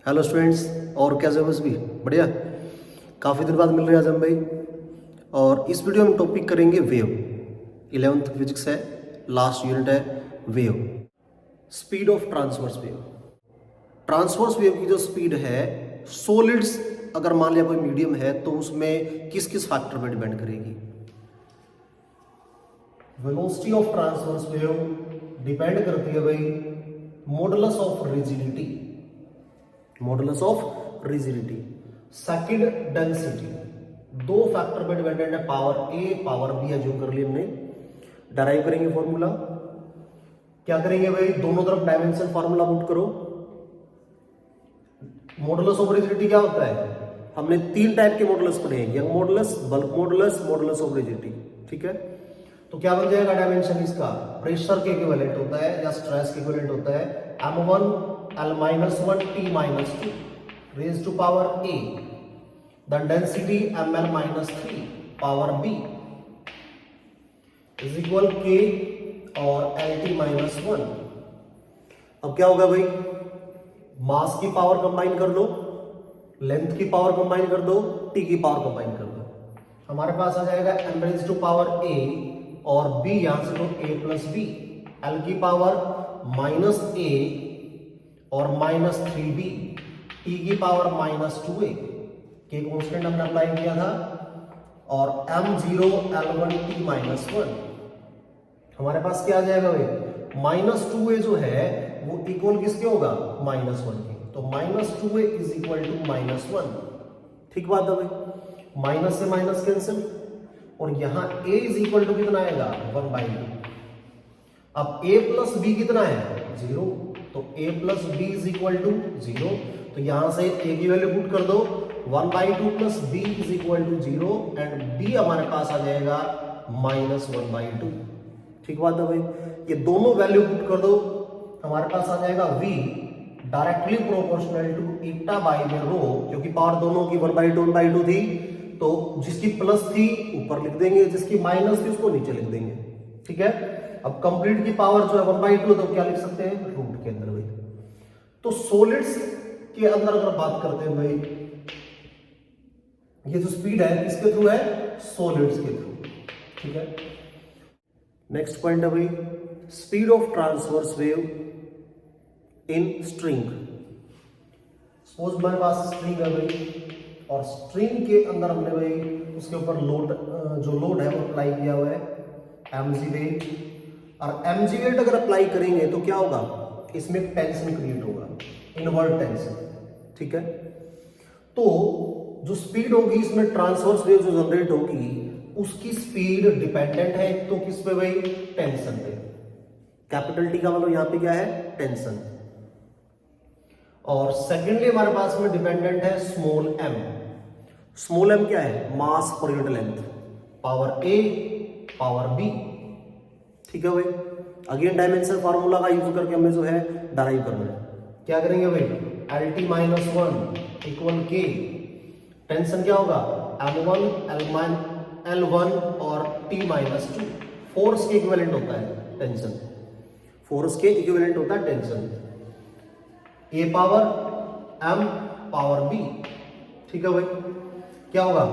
Hello students, और कैसे हो? बस भी बढ़िया। काफ़ी दिन बाद मिल रहे हैं आज हम भाई। और इस वीडियो में टॉपिक करेंगे वेव। 11th फिजिक्स है, लास्ट यूनिट है wave. Speed of transverse wave. Transverse wave की जो स्पीड है सॉलिड्स, अगर मान लिया कोई मीडियम है तो उसमें किस किस फैक्टर पर डिपेंड करेगी? Velocity of transverse wave depend करती है भाई modulus of rigidity, modulus of rigidity. Second density, दो फैक्टर पे डिपेंडेंट है, पावर ए पावर बी एज्यूम कर लिया हमने। डराइव करेंगे फॉर्मूला, क्या करेंगे भाई, दोनों तरफ डायमेंशन फॉर्मूला पुट करो। मॉडुलस ऑफ रिजिडिटी क्या होता है? हमने तीन टाइप के मॉडुलस पढ़े हैं, young modulus, bulk modulus, modulus of rigidity. ठीक है, तो क्या बन जाएगा डायमेंशन इसका? प्रेशर के इक्विवेलेंट होता है या स्ट्रेस के इक्विवेलेंट होता है m1 l-1 t-2 raised to power a, then density ml-3 power b is equal k और lt-1। अब क्या होगा भाई, मास की पावर कंबाइन कर दो, लेंथ की पावर कंबाइन कर दो, टी की पावर कंबाइन कर दो, हमारे पास आ जाएगा m raised to power a और b यहां से तो a प्लस बी, l की पावर -a और -3b, t की पावर -2a के कांस्टेंट हमने अप्लाई किया था, और m0 l1 t-1 हमारे पास क्या आ जाएगा भाई, -2a जो है वो इक्वल किसके होगा, -1 के, तो -2a इज इक्वल टू -1। ठीक बात है भाई, माइनस से माइनस कैंसिल, और यहां a इज इक्वल टू कितना आएगा, 1/2। अब a प्लस b कितना है, 0, तो a plus B is equal to 0, तो यहां से a की वैल्यू पुट कर दो, 1/2 plus b is equal to 0 and b हमारे पास आ जाएगा -1/2। ठीक बात है भाई, ये दोनों वैल्यू पुट कर दो, हमारे पास आ जाएगा v directly proportional to eta by में रो, क्योंकि पावर दोनों की 1/2 थी, तो जिसकी प्लस थी ऊपर लिख देंगे, जिसकी माइनस थी उसको नीचे लिख देंगे। ठीक है, अब कंप्लीट की पावर जो है 1/2, तो क्या लिख सकते हैं, रूट के अंदर भाई। तो सॉलिड्स के अंदर अगर बात करते हैं भाई, ये जो स्पीड है किसके थ्रू है, सॉलिड्स के थ्रू। ठीक है, नेक्स्ट पॉइंट है भाई speed of transverse wave in string. Suppose हमारे पास स्ट्रिंग है भाई, और स्ट्रिंग के अंदर हमने भाई उसके ऊपर लोड, जो लोड है वो अप्लाई किया हुआ है mg वेट, और mg वेट अगर अप्लाई करेंगे तो क्या होगा, इसमें टेंशन क्रिएट होगा, इनवर्ट टेंशन। ठीक है, तो जो स्पीड होगी इसमें ट्रांसवर्स वेव जो जनरेट होगी उसकी स्पीड डिपेंडेंट है तो किस पे भाई, टेंशन पे। कैपिटल टी का मतलब यहां पे क्या है, टेंशन। और सेकेंडली हमारे पास में डिपेंडेंट है स्मॉल m। स्मॉल m क्या है, मास पर unit length, power a power b। ठीक है भाई, अगेन डायमेंशन फार्मूला का यूज करके हमें जो है डराइव करना है। क्या करेंगे भाई, lt-1 इक्वल k, टेंशन क्या होगा, m1 l1 और t-2, फोर्स के इक्विवेलेंट होता है टेंशन, फोर्स के इक्विवेलेंट होता है tension, a power m power b। ठीक है भाई, क्या होगा,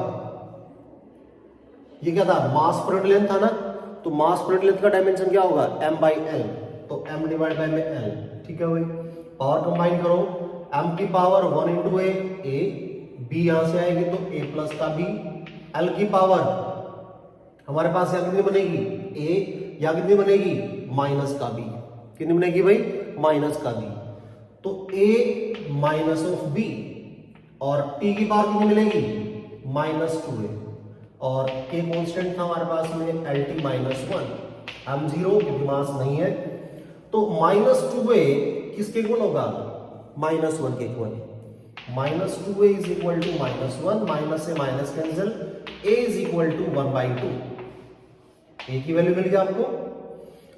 ये क्या था, मास पर यूनिट लेंथ था ना, तो मास पर यूनिट लेंथ का डायमेंशन क्या होगा, m/l, तो m डिवाइड बाय में l। ठीक है भाई, पावर कंबाइन करो, m की पावर 1 इंटू a, b यहां से आएगी तो a प्लस का b, l की पावर हमारे पास यहाँ कितनी बनेगी, a, या कितनी बनेगी, माइनस का b, कितनी बनेगी भाई, माइनस का b, तो a माइनस ऑफ b, और t की पावर कितनी मिलेगी, -2a, और k कांस्टेंट था हमारे पास में lt-1, m0 क्योंकि मास नहीं है, तो -2a किसके इक्वल होगा, -1 के equal, -2a is equal to -1, minus से minus cancel, a is equal to 1/2, a की वैल्यू मिल गई आपको।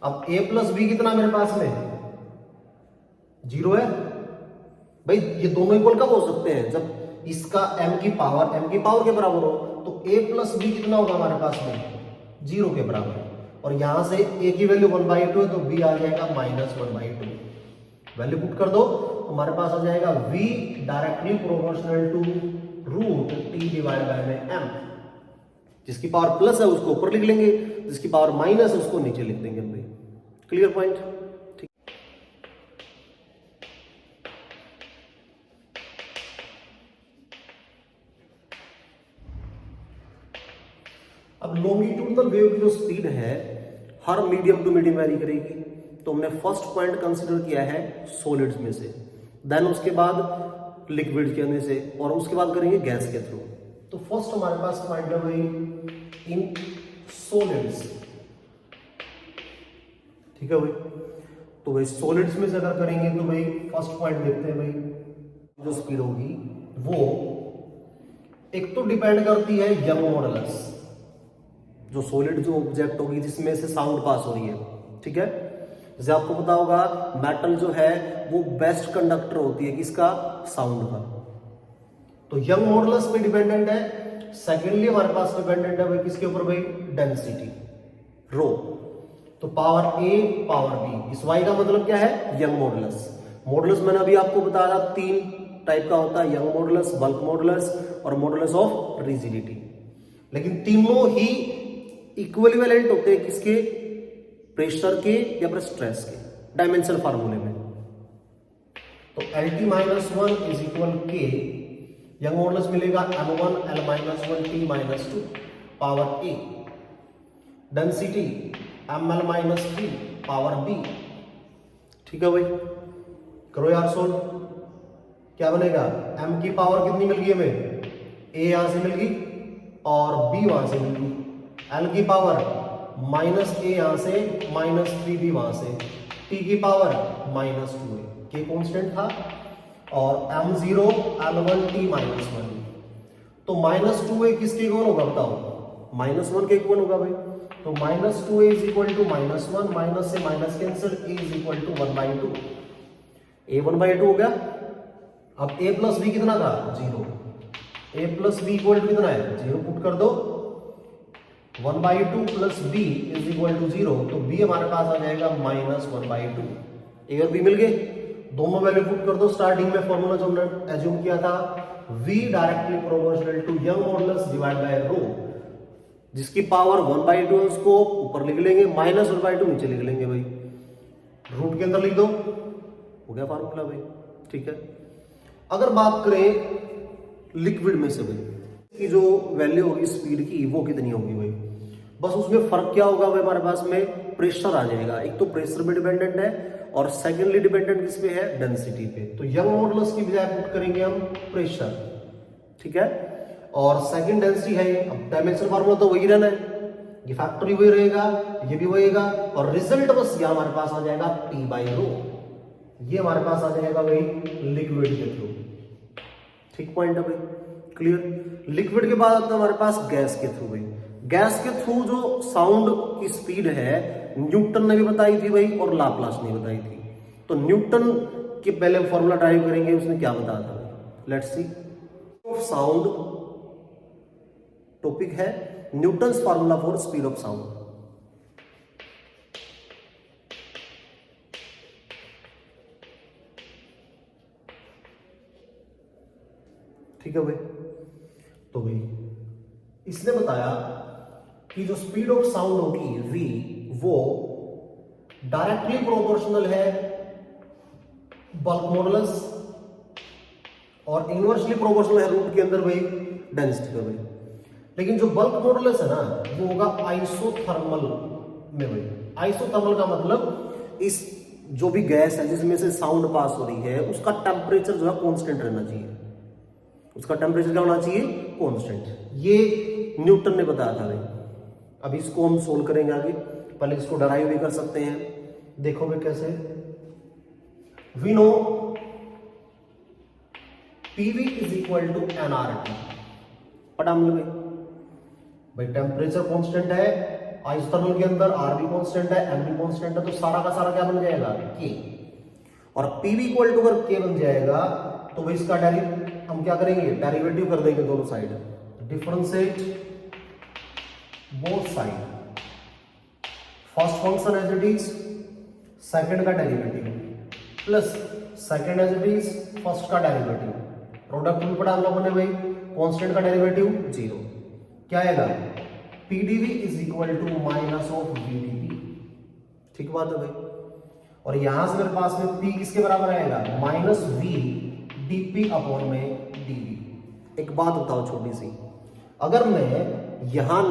अब a प्लस b कितना मेरे पास में, 0 है भाई, ये दोनों इक्वल कब हो सकते हैं, जब इसका m की पावर के बराबर हो, तो a प्लस b कितना होगा हमारे पास में, 0 के बराबर, और यहां से a की वैल्यू 1/2 है तो b आ जाएगा -1/2। वैल्यू पुट कर दो, हमारे पास आ जाएगा v directly proportional to root t divide by में m। जिसकी पावर प्लस है उसको ऊपर लिख लेंगे, जिसकी पावर माइनस है उसको नीचे लिख देंगे भाई। Clear point? ठीक। अब लॉन्गिट्यूडिनल वेव की जो स्पीड है हर मीडियम टू मीडियम वेरी करेगी। तो हमने फर्स्ट पॉइंट कंसीडर किया है सॉलिड्स में से, देन उसके बाद लिक्विड के में से, और उसके बाद करेंगे गैस के थ्रू। तो फर्स्ट हमारे पास पॉइंट है भाई इन सॉलिड्स। ठीक है भाई, तो भाई सॉलिड्स में से अगर करेंगे तो भाई फर्स्ट पॉइंट देखते हैं भाई। जो स्पीड होगी वो एक तो डिपेंड करती है यंग मॉडुलस, जो सॉलिड जो ऑब्जेक्ट होगी जिसमें से साउंड पास हो रही है। ठीक है, जैसे आपको पता होगा मेटल जो है वो बेस्ट कंडक्टर होती है किसका? साउंड का। तो यंग मॉडुलस पे डिपेंडेंट है। सेकेंडली हमारे पास डिपेंडेंट है भाई किसके ऊपर भाई? Density rho. तो पावर ए पावर बी, इस वाई का मतलब क्या है? Young modulus. मॉडुलस मैंने अभी आपको बताया था 3 टाइप का होता है, यंग मॉडुलस, बल्क मॉडुलस और मॉडुलस ऑफ रिजिडिटी। लेकिन तीनों ही इक्विवेलेंट होते हैं किसके? प्रेशर के या फिर स्ट्रेस के डायमेंशन फार्मूले में। तो LT-1 इज इक्वल के, यंग मॉडुलस मिलेगा M1 L-1 T-2 पावर ए, डेंसिटी ML-3 पावर बी। ठीक है भाई, करो यार सोल्व। क्या बनेगा? M की पावर कितनी मिल गई हमें? A यहां से मिल गई और B वहां से मिल गई। L की पावर -A यहां से, -3B वहां से, T की पावर -2A, के कांस्टेंट था, और M0 L1 T-1। तो -2A किसके इक्वल होगा बताओ? -1 के इक्वल होगा भाई। तो -2A is equal to -1, minus से minus cancel, A is equal to 1/2। A 1/2 हो गया। अब A प्लस B कितना था? 0। A plus B equal to कितना है? 0 पुट कर दो। 1/2 plus B is equal to 0, तो B हमारे पास आ जाएगा -1/2। A और B मिल गए, दोनों वैल्यू पुट कर दो। स्टार्टिंग में फॉर्मूला जो हमने एज्यूम किया था V directly proportional to Young modulus divide by rho, जिसकी पावर 1/2 उसको ऊपर लिख लेंगे, -1/2 नीचे लिख लेंगे भाई। रूट के अंदर लिख दो, हो गया फार्मूला भाई। ठीक है, अगर बात करें लिक्विड में से भाई की जो वैल्यू होगी स्पीड की वो कितनी होगी भाई? बस उसमें फर्क क्या होगा भाई? हमारे पास में प्रेशर आ जाएगा। एक तो प्रेशर पे डिपेंडेंट है और सेकेंडली डिपेंडेंट किस पे है? डेंसिटी पे। तो यंग मॉडुलस की बजाय पुट करेंगे हम प्रेशर। ठीक है, और सेकंड डेंसिटी है। अब डायमेंशन फार्मूला तो वही रहना है, ये फैक्टर भी वही रहेगा, ये भी वहीगा, और रिजल्ट बस ये हमारे पास आ जाएगा P/ρ। ये हमारे पास आ जाएगा भाई लिक्विड के थ्रू। ठीक पॉइंट है भाई, क्लियर। लिक्विड के बाद आता है हमारे पास गैस के थ्रू भाई। गैस के थ्रू जो साउंड की स्पीड है न्यूटन ने भी बताई थी भाई और लाप्लास ने बताई थी। तो न्यूटन के पहले फॉर्मूला ड्राइव करेंगे, उसने क्या बताया था? Let's see. साउंड टॉपिक है Newton's formula for speed of sound. ठीक है भाई, तो भाई इसने बताया कि जो स्पीड ऑफ साउंड होगी v, वो डायरेक्टली प्रोपोर्शनल है बल्क मॉडुलस और इनवर्सली प्रोपोर्शनल है रूट के अंदर भाई डेंसिटी का भाई। लेकिन जो बल्क मॉडुलस है ना वो होगा आइसोथर्मल में भाई। आइसोथर्मल का मतलब इस जो भी गैस है जिसमें से साउंड पास हो रही है उसका टेम्परेचर जो है कांस्टेंट रहना चाहिए। उसका टेम्परेचर क्या होना चाहिए? कांस्टेंट। ये न्यूटन ने बताया था भाई। अब इसको हम सोल्व करेंगे आगे, पहले इसको डराइव भी कर सकते हैं। देखो भाई कैसे। We know PV is equal to nRT। पढ़ा हमने भाई टेम्परेचर कांस्टेंट है आइसोथर्मल के अंदर, R भी कांस्टेंट है, M भी कांस्टेंट है, तो सारा का सारा क्या बन जाएगा? K। और PV इक्वल टू अगर K बन जाएगा तो भाई इसका हम क्या करेंगे? डेरिवेटिव कर देंगे दोनों side, differentiate both side. First function as it is, second का derivative, plus second as it is, first का डेरिवेटिव, प्रोडक्ट रूल पढ़ा हम लोगों ने भाई, कांस्टेंट का डेरिवेटिव 0, क्या आएगा P D V is equal to minus of V D P, ठीक बात है भाई। और यहां से मेरे पास में पी किसके बराबर आएगा, माइनस वी डीपी अपॉन में डीवी। एक बात बताओ छोटी सी, अगर मैं यहां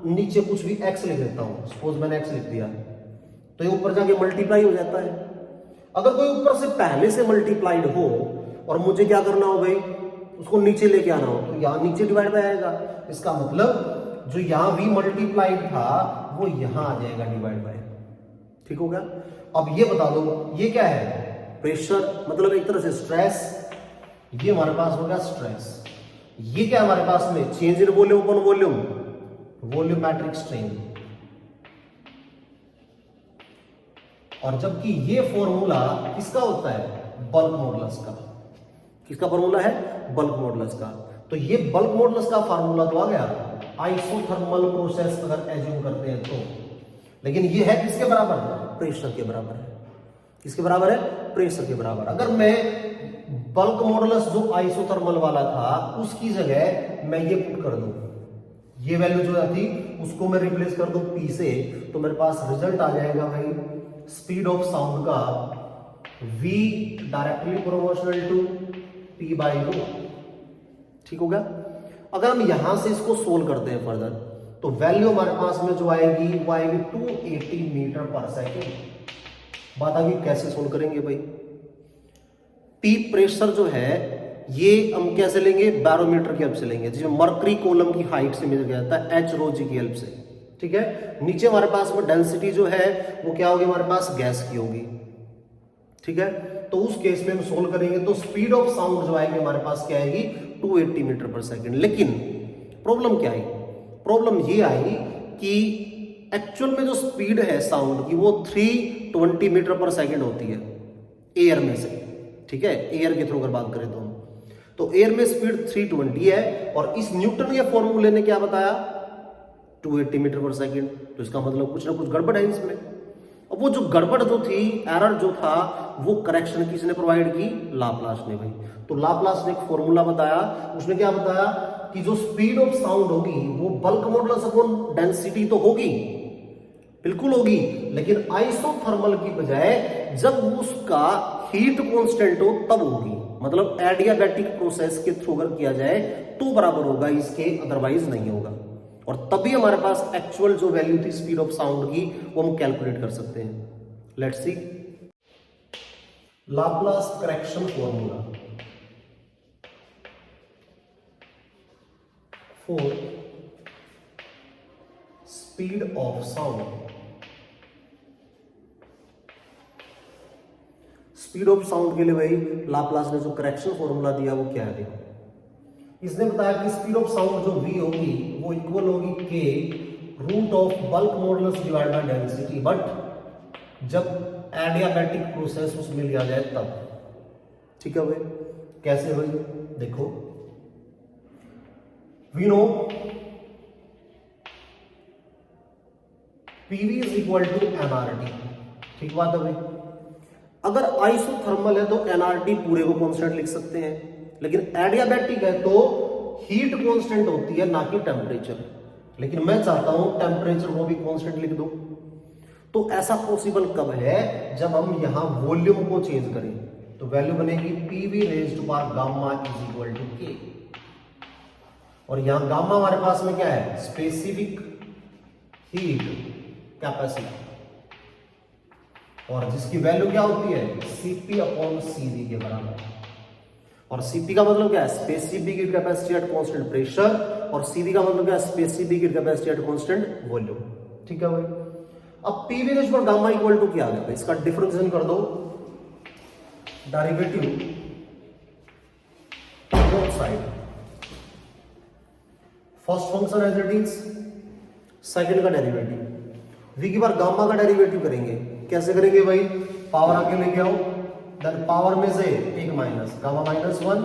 नीचे कुछ भी एक्स लिख देता हूं, सपोज मैंने एक्स लिख दिया, तो ये ऊपर जाके मल्टीप्लाई हो जाता है। अगर कोई ऊपर से पहले से मल्टीप्लाइड हो और मुझे क्या करना हो भाई, उसको नीचे लेके आना हो, तो यहां नीचे डिवाइड बाय आएगा। इसका मतलब जो यहां वी मल्टीप्लाइड था वो यहां आ जाएगा डिवाइड बाय, ठीक हो गया। अब ये बता दो ये क्या है, प्रेशर, मतलब एक तरह से स्ट्रेस, ये हमारे पास हो गया स्ट्रेस। ये क्या हमारे पास में, change in volume upon volume, volumetric strain. और जबकि ये फॉर्मूला किसका होता है, बल्क मॉडुलस का। किसका फॉर्मूला है, बल्क मॉडुलस का। तो ये बल्क मॉडुलस का फॉर्मूला तो आ गया आइसोथर्मल प्रोसेस अगर एज्यूम करते हैं तो, लेकिन ये है किसके बराबर, प्रेशर के बराबर है। किसके बराबर है, प्रेशर के बराबर। अगर मैं बल्क मॉडुलस जो आइसोथर्मल वाला था उसकी जगह मैं ये पुट कर दूं, ये वैल्यू जो थी उसको मैं रिप्लेस कर दूं पी से, तो मेरे पास रिजल्ट आ जाएगा भाई स्पीड ऑफ साउंड का v directly proportional to p by rho, ठीक हो गया। अगर हम यहां से इसको सोल्व करते हैं फर्दर, तो वैल्यू हमारे पास में जो आएगी वो आएगी 280 मीटर पर सेकेंड। बात आगे कैसे सोल्व करेंगे भाई, पी प्रेशर जो है ये हम कैसे लेंगे, बैरोमीटर की हेल्प से लेंगे, जिसमें मर्करी कॉलम की हाइट से मेजर किया जाता है एच रो जी की हेल्प से, ठीक है। नीचे हमारे पास में डेंसिटी जो है वो क्या होगी, हमारे पास गैस की होगी, ठीक है। तो उस केस में हम सोल्व करेंगे तो स्पीड ऑफ साउंड जो आएगी हमारे पास क्या आएगी, 280 मीटर पर सेकेंड। लेकिन प्रॉब्लम क्या आई, प्रॉब्लम ये आई कि एक्चुअल में जो स्पीड है साउंड की वो 320 मीटर पर सेकेंड होती है एयर में से, ठीक है। एयर के थ्रू अगर बात करें तो एयर में स्पीड 320 है, और इस न्यूटन के फॉर्मूले ने क्या बताया 280 मीटर पर सेकेंड। तो इसका मतलब कुछ ना कुछ गड़बड़ है इसमें। अब वो जो गड़बड़ जो थी, एरर जो था, वो करेक्शन किसने प्रोवाइड की, लाप्लास ने भाई। तो लाप्लास ने एक फॉर्मूला बताया, उसने क्या बताया कि जो स्पीड ऑफ साउंड होगी वो बल्क मॉडुलस अपॉन डेंसिटी तो होगी, बिल्कुल होगी, लेकिन आइसोथर्मल की बजाय जब उसका हीट कांस्टेंट हो तब होगी। मतलब एडियाबैटिक प्रोसेस के थ्रू अगर किया जाए तो बराबर होगा इसके, अदरवाइज नहीं होगा। और तभी हमारे पास एक्चुअल जो वैल्यू थी स्पीड ऑफ साउंड की वो हम कैलकुलेट कर सकते हैं। Let's see Laplace correction formula for speed of sound. Speed of sound के लिए भाई लाप्लास ने जो करेक्शन फॉर्मूला दिया वो क्या है, देखो इसने बताया कि स्पीड ऑफ साउंड जो v होगी वो इक्वल होगी k root of bulk modulus divide by density, but जब एडियाबैटिक प्रोसेस उसमें लिया जाए तब, ठीक है भाई। कैसे भाई, देखो we know pv is equal to nRT, ठीक बात है भाई। अगर आइसोथर्मल है तो nRT पूरे को कांस्टेंट लिख सकते हैं, लेकिन एडियाबैटिक है तो हीट कांस्टेंट होती है ना कि टेम्परेचर। लेकिन मैं चाहता हूं टेम्परेचर वो भी कांस्टेंट लिख दूं। तो ऐसा पॉसिबल कब है, जब हम यहां वॉल्यूम को चेंज करें, तो वैल्यू बनेगी PV raised to power gamma is equal to K. और यहां गामा हमारे पास में क्या है, स्पेसिफिक हीट कैपेसिटी, और जिसकी वैल्यू क्या होती है सीपी अपॉन सीवी के बराबर। और सीपी का मतलब क्या है, specific heat capacity at constant pressure, और सीवी का मतलब क्या है, specific heat capacity at constant volume, ठीक है भाई। अब पीवी रेज़ पर गामा इक्वल टू क्या आ गया, इसका डिफरेंशिएशन कर दो, derivative both side, first function as it is, second का डेरिवेटिव, v की बार गामा का डेरिवेटिव करेंगे। कैसे करेंगे भाई, पावर आगे लेके आओ, देन पावर में से एक माइनस, गामा -1,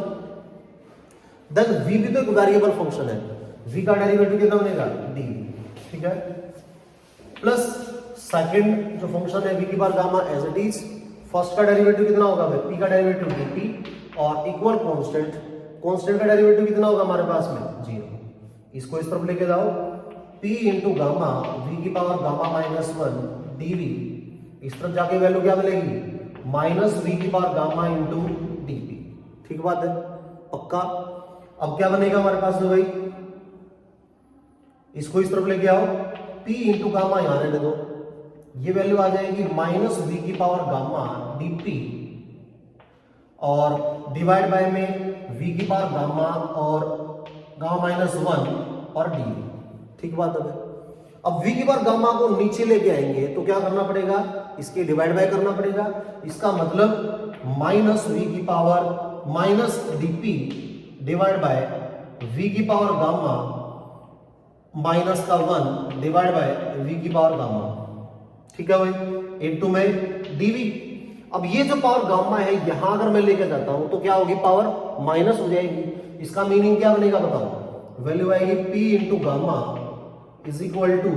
देन v भी तो एक वेरिएबल फंक्शन है, v का डेरिवेटिव कितना बनेगा d, ठीक है, प्लस सेकंड जो फंक्शन है v की बार gamma as it is, first का डेरिवेटिव कितना होगा भाई, पी का डेरिवेटिव dt और इक्वल कांस्टेंट, कांस्टेंट का डेरिवेटिव कितना होगा हमारे पास में 0। इसको इस तरफ लेके जाओ, p इंटू गामा v की पावर गामा माइनस 1 dv, इस तरफ जाके वैल्यू क्या मिलेगी माइनस v की पावर गामा इंटू dp। ठीक बात है, पक्का। अब क्या बनेगा हमारे पास में भाई, इसको इस तरफ लेके आओ, p इंटू गामा यहां रहने दो, ये वैल्यू आ जाएगी माइनस v की पावर गामा dp और डिवाइड बाय में v की पावर गामा और गामा माइनस 1 और dv। ठीक बात है भाई। अब v की पावर गामा को नीचे लेके आएंगे तो क्या करना पड़ेगा, इसके डिवाइड बाय करना पड़ेगा। इसका मतलब माइनस v की power minus dp divide by v की पावर गामा माइनस का 1 डिवाइड बाय v की पावर गामा। ठीक है भाई, इनटू में dv। अब ये जो पावर गामा है यहां अगर मैं लेकर जाता हूं तो क्या होगी, पावर माइनस हो जाएगी। इसका मीनिंग क्या बनेगा बताओ, वैल्यू आएगी p into gamma is equal to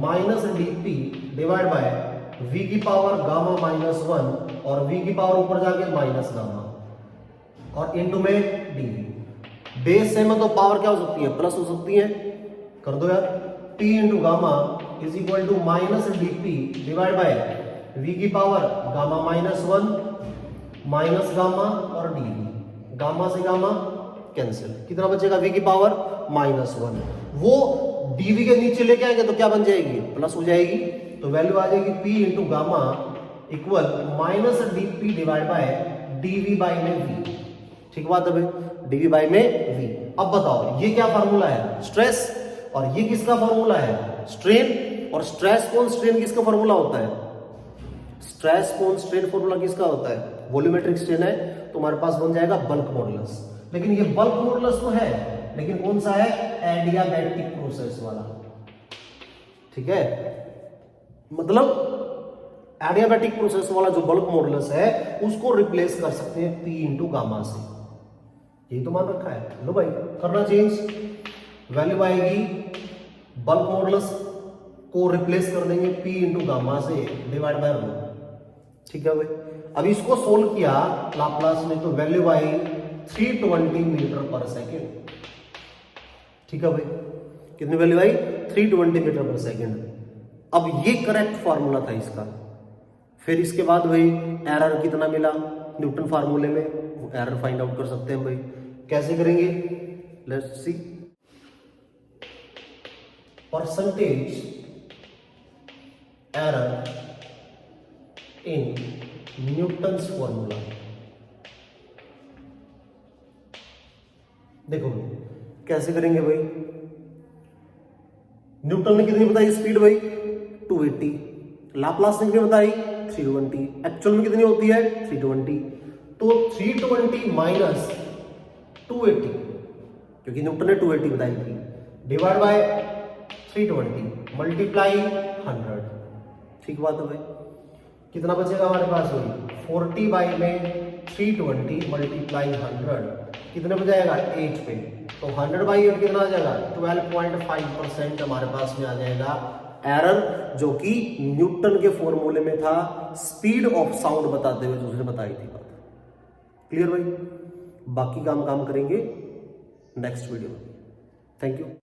minus dp divide by v की पावर गामा माइनस 1 और v की पावर ऊपर जाके माइनस गामा और इनटू में dv। बेस से में तो पावर क्या हो सकती है, प्लस हो सकती है, कर दो यार। p into gamma is equal to minus dp divide by v की power gamma minus 1 minus gamma और dv। गामा से गामा कैंसिल, कितना बचेगा v की पावर माइनस 1, वो dv के नीचे लेके आएंगे तो क्या बन जाएगी, प्लस हो जाएगी। तो वैल्यू आ जाएगी p into gamma equal minus dp divide bye dv by में v। ठीक बात है भाई, dv बाई में v। अब बताओ ये क्या फार्मूला है, स्ट्रेस, और ये किसका फार्मूला है, स्ट्रेन। और स्ट्रेस कौन स्ट्रेन किसका फार्मूला होता है, स्ट्रेस कौन स्ट्रेन फार्मूला किसका होता है, वॉल्यूमेट्रिक स्ट्रेन है तो हमारे पास बन जाएगा बल्क मॉडुलस। लेकिन ये बल्क मॉडुलस तो है, लेकिन कौन सा है, एडियाबैटिक प्रोसेस वाला। ठीक है, मतलब एडियाबैटिक प्रोसेस वाला जो बल्क मॉडुलस है उसको रिप्लेस कर सकते हैं p इंटू गामा से, यही तो मान रखा है। लो भाई करना चेंज, वैल्यू आएगी बल्क मॉडुलस को रिप्लेस कर देंगे p इंटू गामा से डिवाइड बाय रो। ठीक है भाई, अब इसको सोल्व किया लाप्लास में तो वैल्यू आई 320 मीटर पर सेकेंड। ठीक है भाई, कितनी वैल्यू आई, 320 मीटर पर सेकेंड। अब ये करेक्ट फार्मूला था इसका। फिर इसके बाद भाई एरर कितना मिला न्यूटन फार्मूले में, वो एरर फाइंड आउट कर सकते हैं भाई। कैसे करेंगे, let's see. Percentage error in Newton's formula. देखो कैसे करेंगे भाई, न्यूटन ने कितनी बताई स्पीड भाई 280, लाप्लास ने कितनी बताई 320, एक्चुअल में कितनी होती है 320। तो 320 माइनस 280, क्योंकि न्यूटन ने 280 बताई थी, डिवाइड बाय 320 मल्टीप्लाई 100। ठीक बात है भाई, कितना बचेगा हमारे पास भाई 40 बाई में 320 मल्टीप्लाई 100 कितने पे जाएगा 8 पे, तो 100 बाई 8 कितना आ जाएगा 12.5% हमारे पास में आ जाएगा एरर, जो कि न्यूटन के फॉर्मूले में था स्पीड ऑफ साउंड बताते हुए जो उसने बताई थी बात। क्लियर भाई, बाकी काम करेंगे नेक्स्ट वीडियो में। Thank you.